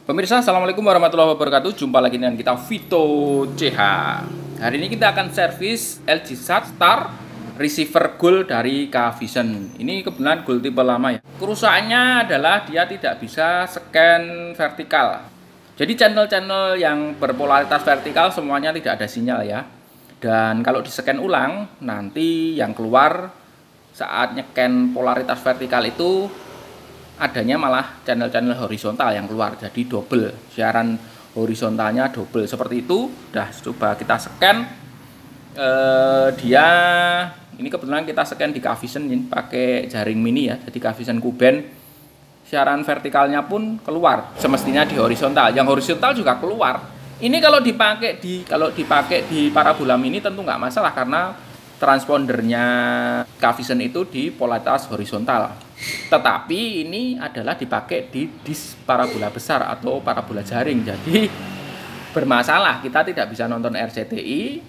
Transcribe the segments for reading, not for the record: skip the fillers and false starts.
Pemirsa, Assalamualaikum warahmatullahi wabarakatuh. Jumpa lagi dengan kita Vito CH. Hari ini kita akan servis LG Star receiver gold dari K-Vision. Ini kebetulan gold tipe lama ya. Kerusakannya adalah dia tidak bisa scan vertikal. Jadi channel-channel yang berpolaritas vertikal semuanya tidak ada sinyal ya. Dan kalau di scan ulang, nanti yang keluar saat nyeken polaritas vertikal itu adanya malah channel-channel horizontal yang keluar, jadi double, siaran horizontalnya double seperti itu. Udah coba kita scan, dia ini kebetulan kita scan di K-Vision ini pakai jaring mini ya, jadi K-Vision Kuben, siaran vertikalnya pun keluar, semestinya di horizontal, yang horizontal juga keluar. Ini kalau dipakai di parabola mini tentu nggak masalah karena transpondernya K-Vision itu di polaritas horizontal. Tetapi ini adalah dipakai di disk parabola besar atau parabola jaring, jadi bermasalah. Kita tidak bisa nonton RCTI,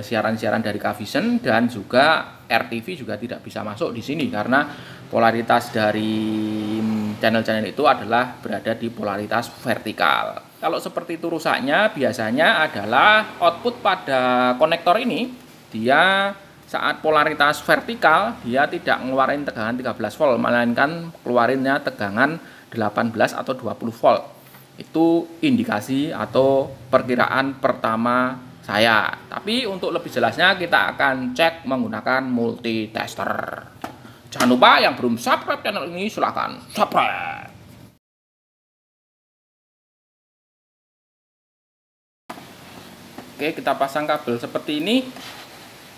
siaran-siaran dari K-Vision, dan juga RTV juga tidak bisa masuk di sini karena polaritas dari channel-channel itu adalah berada di polaritas vertikal. Kalau seperti itu rusaknya biasanya adalah output pada konektor ini, dia saat polaritas vertikal dia tidak ngeluarin tegangan 13 volt, melainkan keluarinnya tegangan 18 atau 20 volt. Itu indikasi atau perkiraan pertama saya. Tapi untuk lebih jelasnya kita akan cek menggunakan multitester. Jangan lupa yang belum subscribe channel ini silahkan subscribe. Oke, kita pasang kabel seperti ini.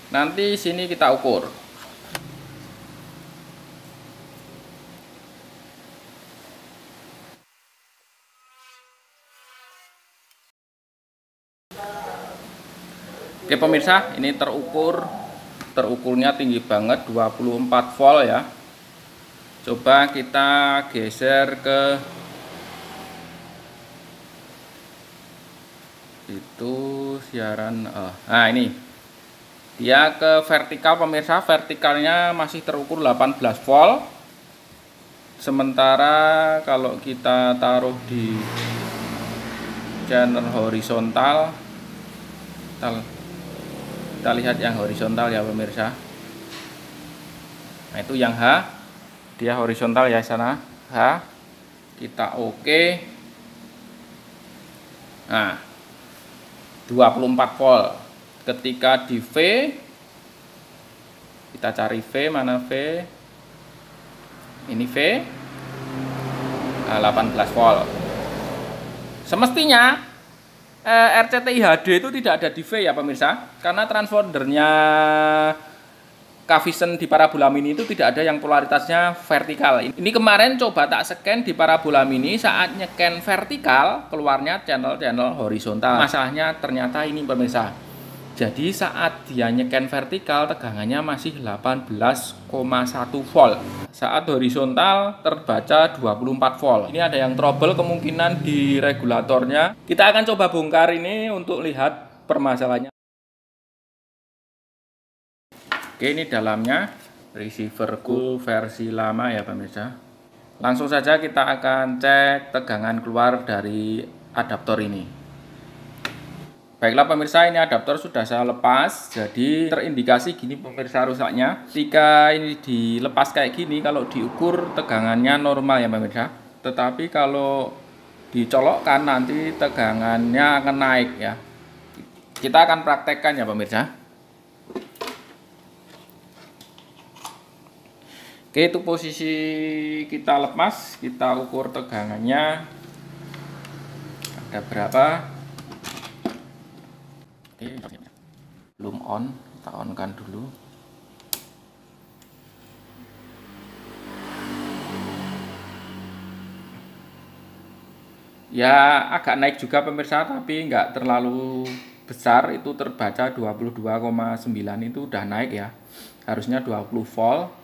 Nanti sini kita ukur. Oke pemirsa, ini terukurnya tinggi banget 24 volt ya. Coba kita geser ke itu siaran. Nah ini dia ke vertikal pemirsa, vertikalnya masih terukur 18 volt. Sementara kalau kita taruh di channel horizontal, kita lihat yang horizontal ya pemirsa. Nah itu yang H, dia horizontal ya sana H. Kita oke. Nah 24 volt. Ketika di V, kita cari V, mana V? Ini V, 18 volt. Semestinya RCTI HD itu tidak ada di V ya pemirsa, karena transpondernya K-Vision di parabola mini itu tidak ada yang polaritasnya vertikal. Ini kemarin coba tak scan di parabola mini, saat nyeken vertikal keluarnya channel-channel horizontal. Masalahnya ternyata ini pemirsa. Jadi saat dia nyeken vertikal tegangannya masih 18,1 volt. Saat horizontal terbaca 24 volt. Ini ada yang trouble kemungkinan di regulatornya. Kita akan coba bongkar ini untuk lihat permasalahannya. Oke, ini dalamnya receiver gold versi lama ya pemirsa. Langsung saja kita akan cek tegangan keluar dari adaptor ini. Baiklah pemirsa, ini adaptor sudah saya lepas, jadi terindikasi gini pemirsa rusaknya. Ketika ini dilepas kayak gini, kalau diukur tegangannya normal ya pemirsa. Tetapi kalau dicolokkan nanti tegangannya akan naik ya. Kita akan praktekkan ya pemirsa. Oke, itu posisi kita lepas, kita ukur tegangannya ada berapa. Oke, belum on, kita on-kan dulu. Ya agak naik juga pemirsa, tapi nggak terlalu besar, itu terbaca 22,9, itu udah naik ya. Harusnya 20 volt.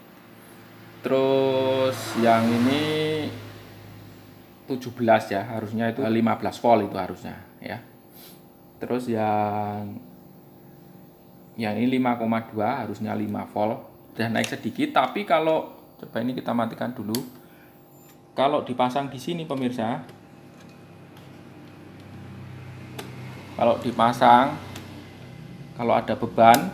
Terus yang ini 17 ya, harusnya itu 15 volt itu harusnya ya. Terus yang ini 5,2 harusnya 5 volt. Udah naik sedikit, tapi kalau coba ini kita matikan dulu. Kalau dipasang di sini pemirsa, Kalau dipasang, kalau ada beban,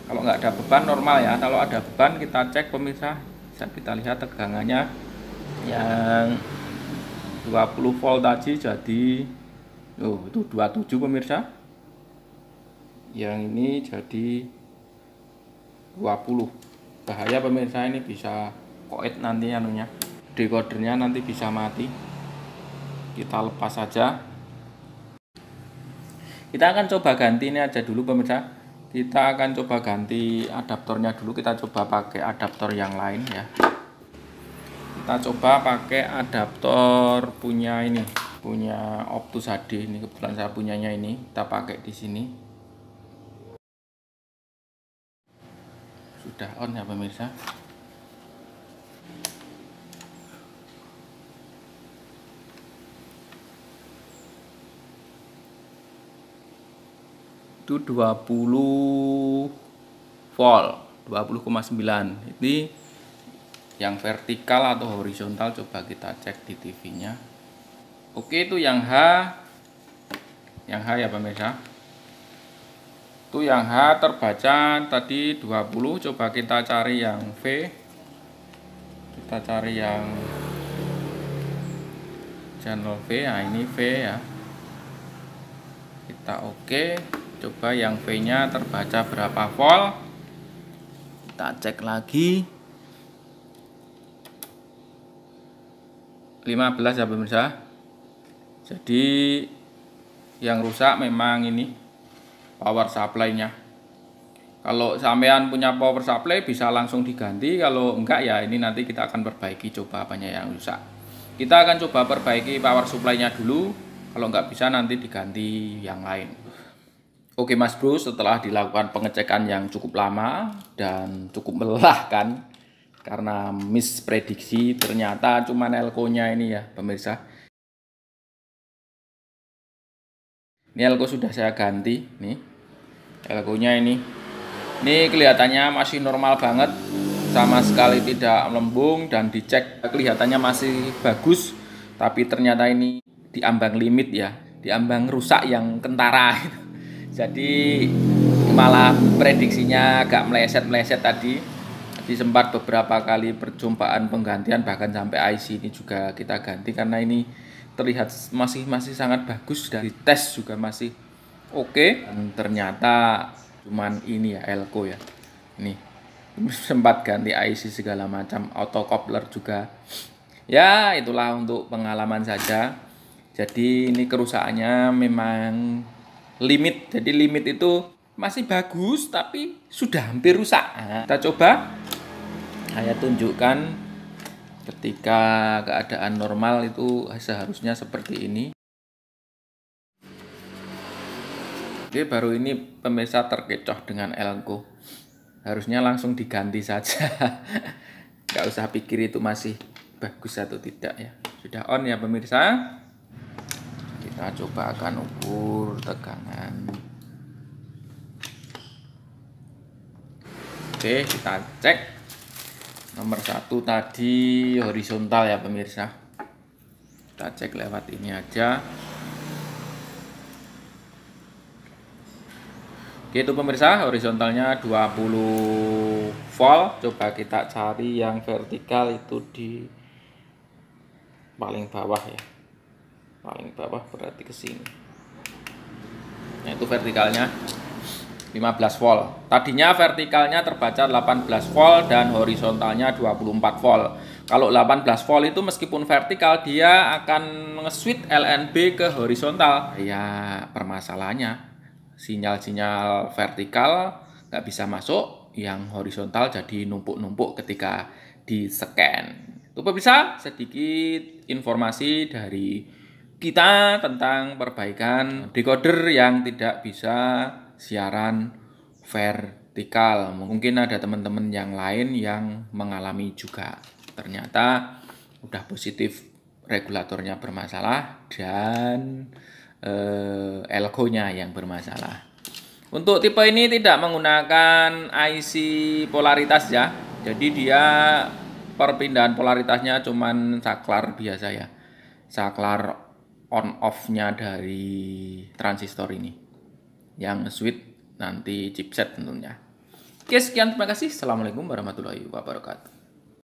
kalau nggak ada beban normal ya. Kalau ada beban kita cek pemirsa, bisa kita lihat tegangannya yang 20 volt tadi jadi itu 27 pemirsa. Yang ini jadi 20. Bahaya pemirsa, ini bisa koit nanti anunya. Decodernya nanti bisa mati. Kita lepas saja. Kita akan coba ganti ini aja dulu pemirsa. Kita akan coba ganti adaptornya dulu. Kita coba pakai adaptor yang lain ya. Kita coba pakai adaptor punya ini, punya Optus HD. Ini kebetulan saya punyanya ini. Kita pakai di sini. Sudah on ya pemirsa. Itu 20 volt, 20,9. Ini yang vertikal atau horizontal, coba kita cek di TV nya. Oke, itu yang H ya pemirsa. Itu yang H terbaca tadi 20. Coba kita cari yang V. Kita cari yang channel V. Nah ini V ya. Kita oke. Coba yang V nya terbaca berapa volt. Kita cek lagi. 15 ya pemirsa. Jadi yang rusak memang ini power supply nya. Kalau sampean punya power supply bisa langsung diganti. Kalau enggak ya ini nanti kita akan perbaiki, coba apanya yang rusak. Kita akan coba perbaiki power supply nya dulu. Kalau enggak bisa nanti diganti yang lain. Oke Mas Bro, setelah dilakukan pengecekan yang cukup lama dan cukup melelahkan karena misprediksi, ternyata cuma elko-nya ini ya pemirsa. Ini elko sudah saya ganti nih. Elko-nya ini kelihatannya masih normal banget, sama sekali tidak melembung, dan dicek kelihatannya masih bagus. Tapi ternyata ini diambang limit ya, diambang rusak yang kentara. Jadi malah prediksinya agak meleset tadi. Jadi sempat beberapa kali perjumpaan penggantian, bahkan sampai IC ini juga kita ganti karena ini terlihat masih sangat bagus, dari tes juga masih oke. Dan ternyata cuman ini ya elko ya. Ini sempat ganti IC segala macam, auto coupler juga. Ya itulah untuk pengalaman saja. Jadi ini kerusakannya memang limit. Jadi limit itu masih bagus tapi sudah hampir rusak. Nah, kita coba saya tunjukkan ketika keadaan normal itu seharusnya seperti ini. Oke, baru ini pemirsa terkecoh dengan elko. Harusnya langsung diganti saja. Nggak usah pikir itu masih bagus atau tidak ya. Sudah on ya pemirsa. Kita coba akan ukur tegangan. Oke, kita cek. Nomor 1 tadi horizontal ya pemirsa. Kita cek lewat ini aja. Oke, itu pemirsa, horizontalnya 20 volt. Coba kita cari yang vertikal itu di paling bawah ya. Paling bawah berarti ke sini. Nah, itu vertikalnya 15 volt. Tadinya vertikalnya terbaca 18 volt dan horizontalnya 24 volt. Kalau 18 volt itu meskipun vertikal dia akan nge-switch LNB ke horizontal. Ya, permasalahannya sinyal-sinyal vertikal nggak bisa masuk, yang horizontal jadi numpuk-numpuk ketika di-scan. Itu bisa sedikit informasi dari kita tentang perbaikan decoder yang tidak bisa siaran vertikal. Mungkin ada teman-teman yang lain yang mengalami juga. Ternyata udah positif regulatornya bermasalah dan elko-nya yang bermasalah. Untuk tipe ini tidak menggunakan IC polaritas ya. Jadi dia perpindahan polaritasnya cuman saklar biasa ya. Saklar on off-nya dari transistor ini. Yang switch nanti chipset tentunya. Oke, sekian, terima kasih. Assalamualaikum warahmatullahi wabarakatuh.